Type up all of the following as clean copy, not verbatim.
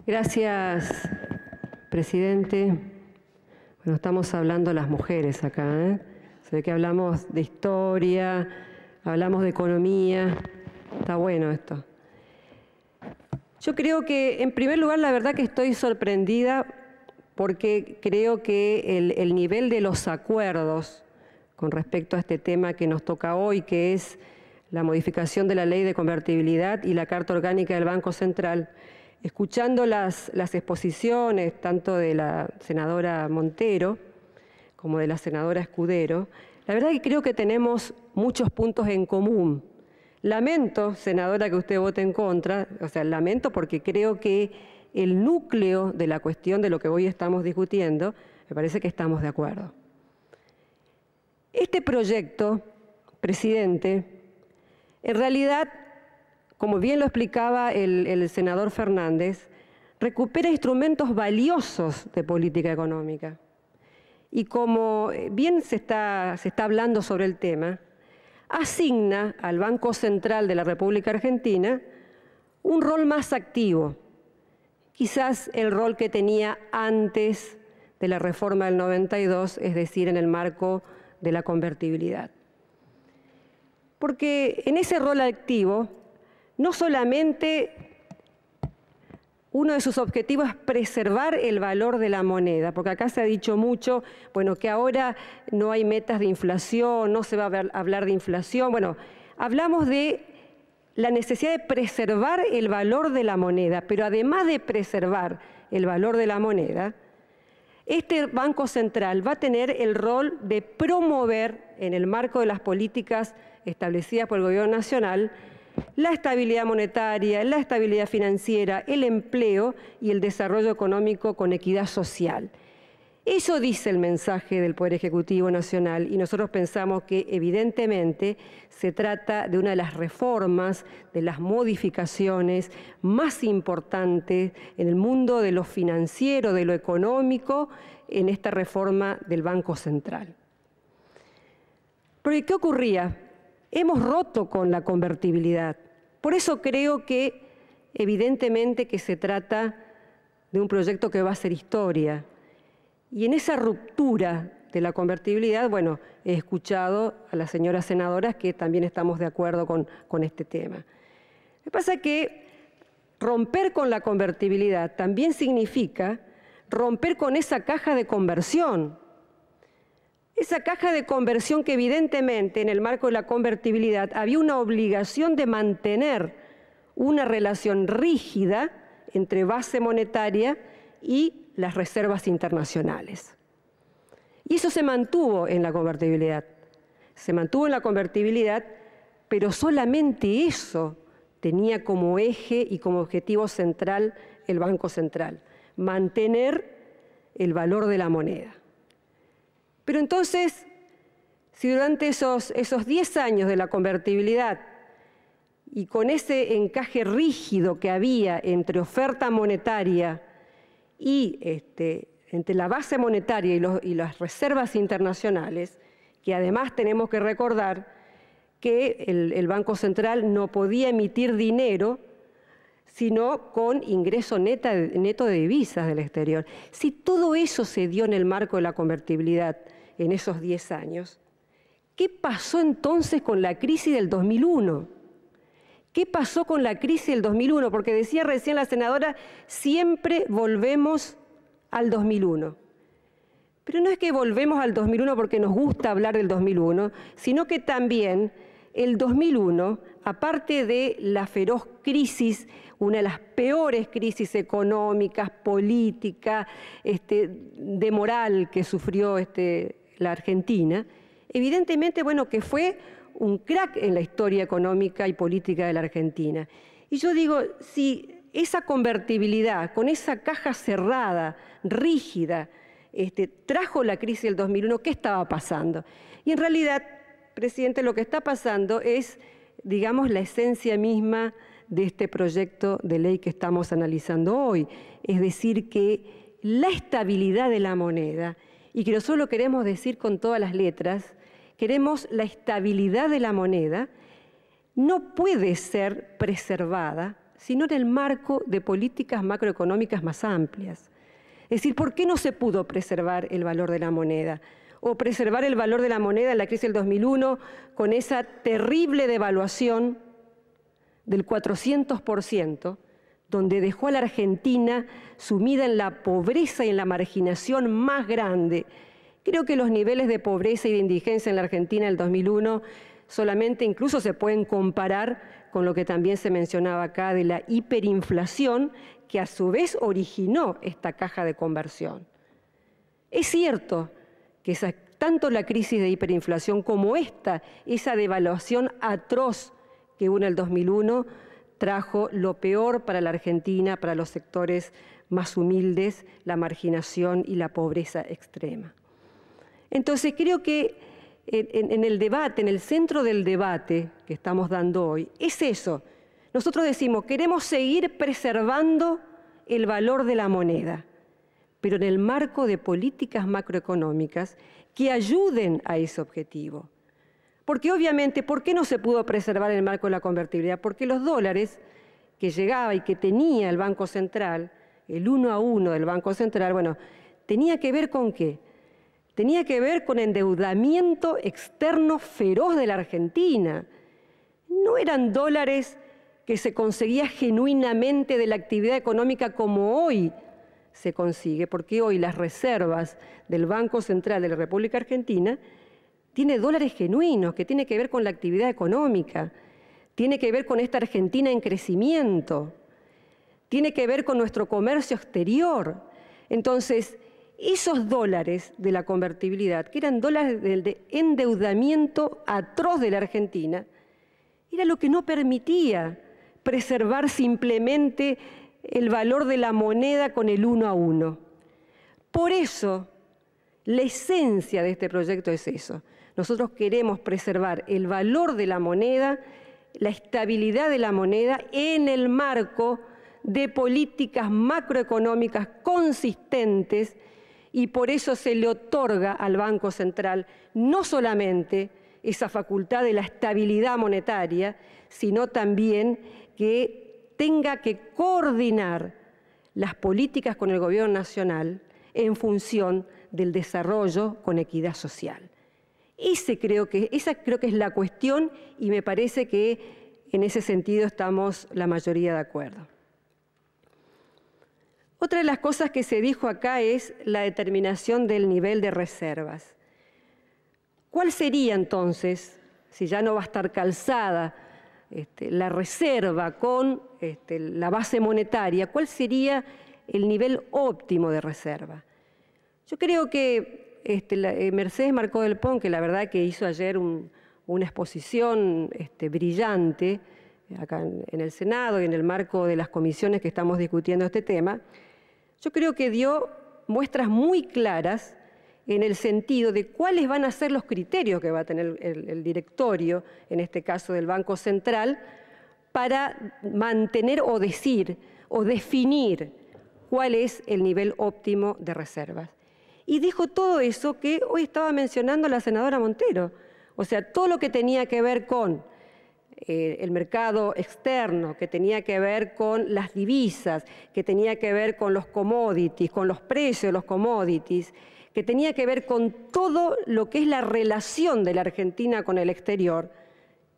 Gracias, presidente. Bueno, estamos hablando las mujeres acá, ¿eh? Se ve que hablamos de historia, hablamos de economía. Está bueno esto. Yo creo que, en primer lugar, la verdad que estoy sorprendida porque creo que el nivel de los acuerdos con respecto a este tema que nos toca hoy, que es la modificación de la Ley de Convertibilidad y la Carta Orgánica del Banco Central, escuchando las exposiciones tanto de la senadora Montero como de la senadora Escudero, la verdad que creo que tenemos muchos puntos en común. Lamento, senadora, que usted vote en contra, o sea, lamento porque creo que el núcleo de la cuestión de lo que hoy estamos discutiendo, me parece que estamos de acuerdo. Este proyecto, presidente, en realidad, como bien lo explicaba el senador Fernández, recupera instrumentos valiosos de política económica. Y como bien se está hablando sobre el tema, asigna al Banco Central de la República Argentina un rol más activo, quizás el rol que tenía antes de la reforma del 92, es decir, en el marco de la convertibilidad. Porque en ese rol activo, no solamente uno de sus objetivos es preservar el valor de la moneda, porque acá se ha dicho mucho, bueno, que ahora no hay metas de inflación, no se va a hablar de inflación. Bueno, hablamos de la necesidad de preservar el valor de la moneda, pero además de preservar el valor de la moneda, este Banco Central va a tener el rol de promover, en el marco de las políticas establecidas por el Gobierno Nacional, la estabilidad monetaria, la estabilidad financiera, el empleo y el desarrollo económico con equidad social. Eso dice el mensaje del Poder Ejecutivo Nacional y nosotros pensamos que evidentemente se trata de una de las reformas, de las modificaciones más importantes en el mundo de lo financiero, de lo económico, en esta reforma del Banco Central. Pero ¿qué ocurría? Hemos roto con la convertibilidad. Por eso creo que evidentemente que se trata de un proyecto que va a ser historia. Y en esa ruptura de la convertibilidad, bueno, he escuchado a las señoras senadoras que también estamos de acuerdo con este tema. Lo que pasa es que romper con la convertibilidad también significa romper con esa caja de conversión. Esa caja de conversión que evidentemente en el marco de la convertibilidad había una obligación de mantener una relación rígida entre base monetaria y las reservas internacionales. Y eso se mantuvo en la convertibilidad. Se mantuvo en la convertibilidad, pero solamente eso tenía como eje y como objetivo central el Banco Central, mantener el valor de la moneda. Pero entonces, si durante esos 10 años de la convertibilidad y con ese encaje rígido que había entre oferta monetaria y entre la base monetaria y las reservas internacionales, que además tenemos que recordar que el Banco Central no podía emitir dinero sino con ingreso neto de divisas del exterior. Si todo eso se dio en el marco de la convertibilidad en esos 10 años, ¿qué pasó entonces con la crisis del 2001? ¿Qué pasó con la crisis del 2001? Porque decía recién la senadora, siempre volvemos al 2001. Pero no es que volvemos al 2001 porque nos gusta hablar del 2001, sino que también el 2001, aparte de la feroz crisis, una de las peores crisis económicas, políticas, de moral que sufrió la Argentina, evidentemente, bueno, que fue un crack en la historia económica y política de la Argentina. Y yo digo, si esa convertibilidad, con esa caja cerrada, rígida, trajo la crisis del 2001, ¿qué estaba pasando? Y en realidad, presidente, lo que está pasando es, digamos, la esencia misma de este proyecto de ley que estamos analizando hoy. Es decir, que la estabilidad de la moneda, y que nosotros lo queremos decir con todas las letras, queremos la estabilidad de la moneda, no puede ser preservada sino en el marco de políticas macroeconómicas más amplias. Es decir, ¿por qué no se pudo preservar el valor de la moneda? O preservar el valor de la moneda en la crisis del 2001 con esa terrible devaluación del 400%, donde dejó a la Argentina sumida en la pobreza y en la marginación más grande. Creo que los niveles de pobreza y de indigencia en la Argentina del 2001 solamente incluso se pueden comparar con lo que también se mencionaba acá de la hiperinflación, que a su vez originó esta caja de conversión. Es cierto que tanto la crisis de hiperinflación como esa devaluación atroz que hubo en el 2001, trajo lo peor para la Argentina, para los sectores más humildes, la marginación y la pobreza extrema. Entonces creo que en el debate, en el centro del debate que estamos dando hoy, es eso. Nosotros decimos, queremos seguir preservando el valor de la moneda, pero en el marco de políticas macroeconómicas que ayuden a ese objetivo. Porque obviamente, ¿por qué no se pudo preservar el marco de la convertibilidad? Porque los dólares que llegaba y que tenía el Banco Central, el 1 a 1 del Banco Central, bueno, tenía que ver ¿con qué? Tenía que ver con endeudamiento externo feroz de la Argentina. No eran dólares que se conseguía genuinamente de la actividad económica como hoy se consigue, porque hoy las reservas del Banco Central de la República Argentina tiene dólares genuinos, que tiene que ver con la actividad económica, tiene que ver con esta Argentina en crecimiento, tiene que ver con nuestro comercio exterior. Entonces, esos dólares de la convertibilidad, que eran dólares de endeudamiento atroz de la Argentina, era lo que no permitía preservar simplemente el valor de la moneda con el 1 a 1. Por eso, la esencia de este proyecto es eso. Nosotros queremos preservar el valor de la moneda, la estabilidad de la moneda en el marco de políticas macroeconómicas consistentes, y por eso se le otorga al Banco Central no solamente esa facultad de la estabilidad monetaria, sino también que tenga que coordinar las políticas con el Gobierno Nacional en función del desarrollo con equidad social. Esa creo que es la cuestión, y me parece que en ese sentido estamos la mayoría de acuerdo. Otra de las cosas que se dijo acá es la determinación del nivel de reservas. ¿Cuál sería entonces, si ya no va a estar calzada la reserva con la base monetaria, cuál sería el nivel óptimo de reserva? Yo creo que Mercedes Marcó del Pont, que la verdad que hizo ayer una exposición brillante acá en el Senado y en el marco de las comisiones que estamos discutiendo este tema, yo creo que dio muestras muy claras en el sentido de cuáles van a ser los criterios que va a tener el directorio, en este caso del Banco Central, para mantener o decir o definir cuál es el nivel óptimo de reservas. Y dijo todo eso que hoy estaba mencionando la senadora Montero, o sea, todo lo que tenía que ver con el mercado externo, que tenía que ver con las divisas, que tenía que ver con los commodities, con los precios de los commodities, que tenía que ver con todo lo que es la relación de la Argentina con el exterior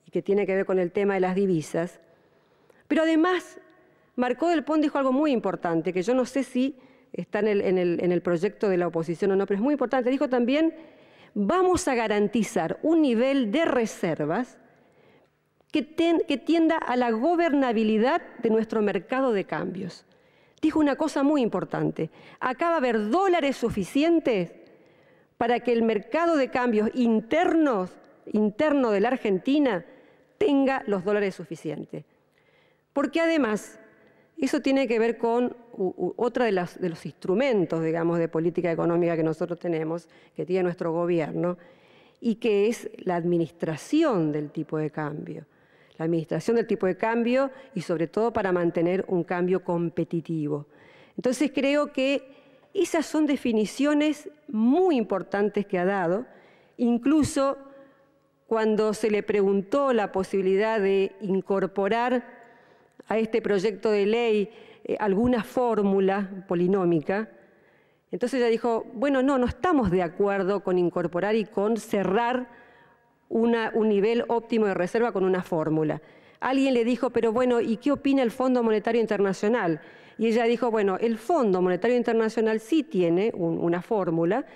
y que tiene que ver con el tema de las divisas. Pero además, Marcó del Pont dijo algo muy importante, que yo no sé si está en el proyecto de la oposición o no, pero es muy importante. Dijo también, vamos a garantizar un nivel de reservas que tienda a la gobernabilidad de nuestro mercado de cambios. Dijo una cosa muy importante, acá va a haber dólares suficientes para que el mercado de cambios interno de la Argentina tenga los dólares suficientes. Porque además, eso tiene que ver con otra de los instrumentos, digamos, de política económica que nosotros tenemos, que tiene nuestro gobierno, y que es la administración del tipo de cambio. La administración del tipo de cambio y sobre todo para mantener un cambio competitivo. Entonces creo que esas son definiciones muy importantes que ha dado, incluso cuando se le preguntó la posibilidad de incorporar a este proyecto de ley alguna fórmula polinómica. Entonces ella dijo, bueno, no estamos de acuerdo con incorporar y con cerrar un nivel óptimo de reserva con una fórmula. Alguien le dijo, pero bueno, ¿y qué opina el Fondo Monetario Internacional? Y ella dijo, bueno, el Fondo Monetario Internacional sí tiene una fórmula,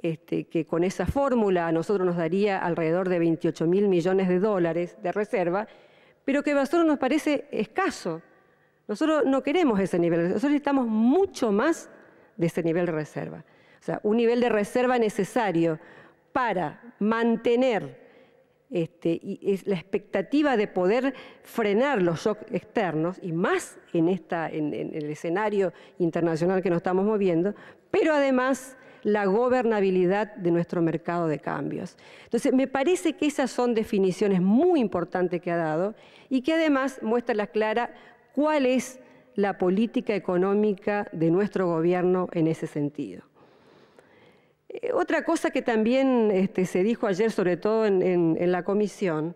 que con esa fórmula a nosotros nos daría alrededor de 28.000 millones de dólares de reserva, pero que a nosotros nos parece escaso. Nosotros no queremos ese nivel, nosotros necesitamos mucho más de ese nivel de reserva. O sea, un nivel de reserva necesario para mantener la expectativa de poder frenar los shocks externos, y más en el escenario internacional que nos estamos moviendo, pero además la gobernabilidad de nuestro mercado de cambios. Entonces, me parece que esas son definiciones muy importantes que ha dado y que además muestran la clara cuál es la política económica de nuestro gobierno en ese sentido. Otra cosa que también se dijo ayer, sobre todo en la comisión,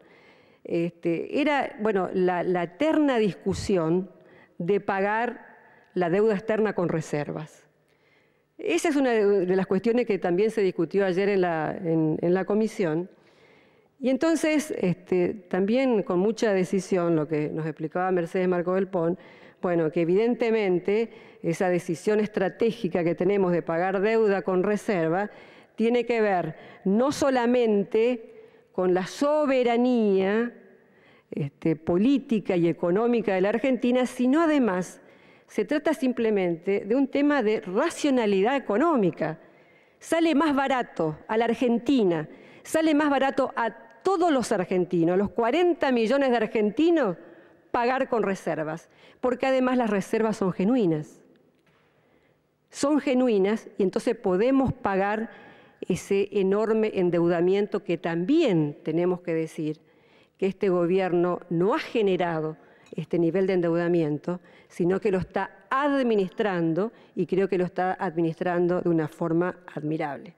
era bueno, la eterna discusión de pagar la deuda externa con reservas. Esa es una de las cuestiones que también se discutió ayer en la comisión. Y entonces, también con mucha decisión, lo que nos explicaba Mercedes Marcó del Pon, bueno, que evidentemente esa decisión estratégica que tenemos de pagar deuda con reserva tiene que ver no solamente con la soberanía política y económica de la Argentina, sino además se trata simplemente de un tema de racionalidad económica. Sale más barato a la Argentina, sale más barato a todos los argentinos, los 40 millones de argentinos, pagar con reservas, porque además las reservas son genuinas. Son genuinas y entonces podemos pagar ese enorme endeudamiento que también tenemos que decir que este gobierno no ha generado este nivel de endeudamiento, sino que lo está administrando, y creo que lo está administrando de una forma admirable.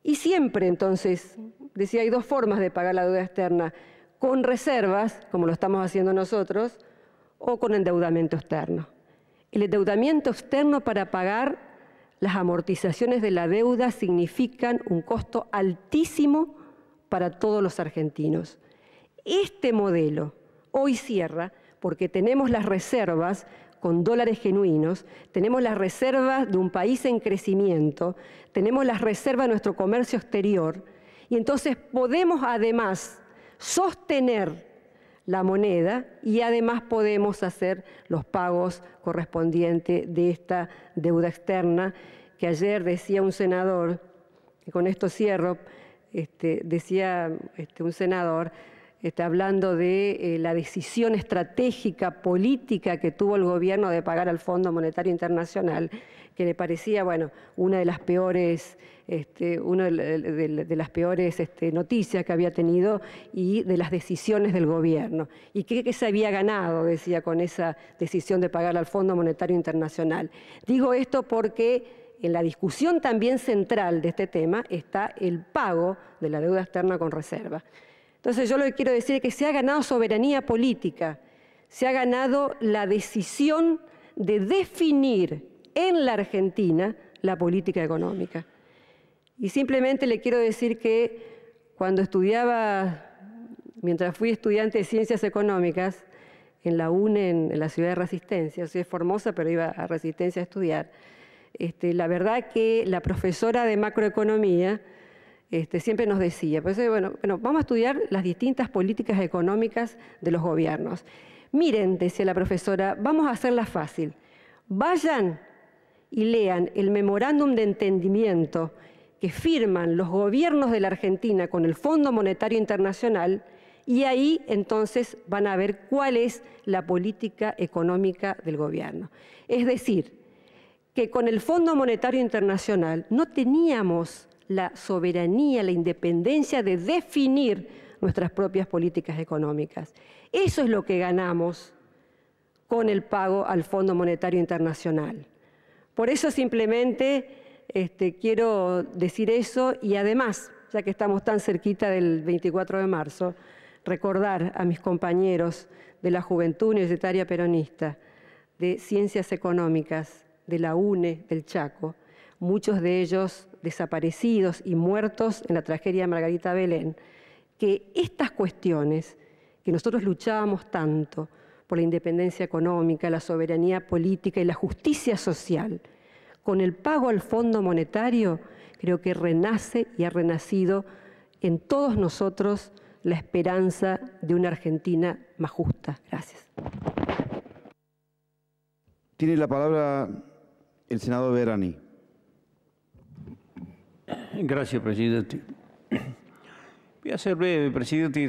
Y siempre, entonces, decía, hay dos formas de pagar la deuda externa: con reservas, como lo estamos haciendo nosotros, o con endeudamiento externo. El endeudamiento externo para pagar las amortizaciones de la deuda significan un costo altísimo para todos los argentinos. Este modelo hoy cierra porque tenemos las reservas con dólares genuinos, tenemos las reservas de un país en crecimiento, tenemos las reservas de nuestro comercio exterior, y entonces podemos además sostener la moneda y además podemos hacer los pagos correspondientes de esta deuda externa, que ayer decía un senador, y con esto cierro, decía un senador, hablando de la decisión estratégica, política que tuvo el gobierno de pagar al Fondo Monetario Internacional, que le parecía, bueno, una de las peores, noticias que había tenido y de las decisiones del gobierno. Y que se había ganado, decía, con esa decisión de pagar al Fondo Monetario Internacional. Digo esto porque en la discusión también central de este tema está el pago de la deuda externa con reserva. Entonces yo lo que quiero decir es que se ha ganado soberanía política, se ha ganado la decisión de definir en la Argentina la política económica. Y simplemente le quiero decir que cuando mientras fui estudiante de Ciencias Económicas, en la UNE, en la ciudad de Resistencia, soy de Formosa, pero iba a Resistencia a estudiar, la verdad que la profesora de macroeconomía siempre nos decía, pues, bueno, vamos a estudiar las distintas políticas económicas de los gobiernos. Miren, decía la profesora, vamos a hacerla fácil. Vayan y lean el memorándum de entendimiento que firman los gobiernos de la Argentina con el Fondo Monetario Internacional, y ahí entonces van a ver cuál es la política económica del gobierno. Es decir, que con el Fondo Monetario Internacional no teníamos la soberanía, la independencia de definir nuestras propias políticas económicas. Eso es lo que ganamos con el pago al Fondo Monetario Internacional. Por eso simplemente quiero decir eso, y además, ya que estamos tan cerquita del 24 de marzo, recordar a mis compañeros de la Juventud Universitaria Peronista, de Ciencias Económicas, de la UNE del Chaco, muchos de ellos desaparecidos y muertos en la tragedia de Margarita Belén, que estas cuestiones que nosotros luchábamos tanto por la independencia económica, la soberanía política y la justicia social, con el pago al Fondo Monetario, creo que renace y ha renacido en todos nosotros la esperanza de una Argentina más justa. Gracias. Tiene la palabra el senador Verani. Gracias, presidente. Voy a ser breve, presidente.